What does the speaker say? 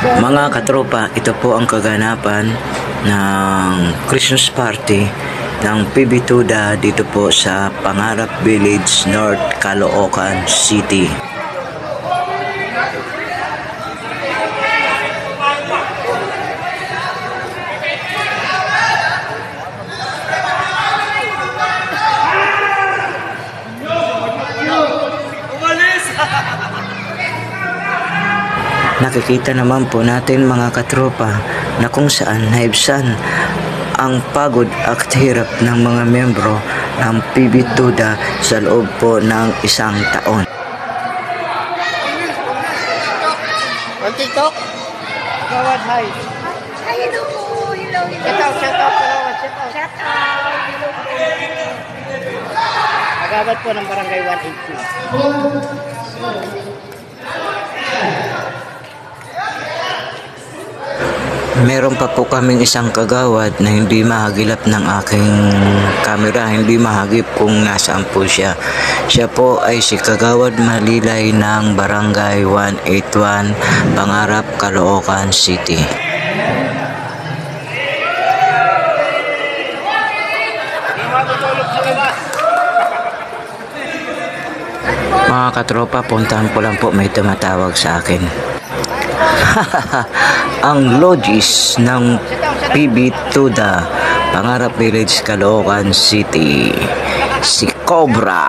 Mga katropa, ito po ang kaganapan ng Christmas party ng PB Tuda dito po sa Pangarap Village, North Caloocan City. Nakikita naman po natin mga katropa na kung saan naibsan ang pagod at hirap ng mga miyembro ng PB Tuda sa loob po ng isang taon. On TikTok? Gawad, hi. Hello po! Hello, hello. Shout out, shout out. Shout out! Hello po! Agawad po ng Barangay 180. Meron pa po kaming isang kagawad na hindi mahagilap ng aking camera, hindi mahagip kung nasaan po siya. Siya po ay si Kagawad Malilay ng Barangay 181, Pangarap, Caloocan City. Mga katropa, puntahan ko lang po, may tumatawag sa akin. Ang logis ng PB Tuda, Pangarap Village, Caloocan City, si Cobra.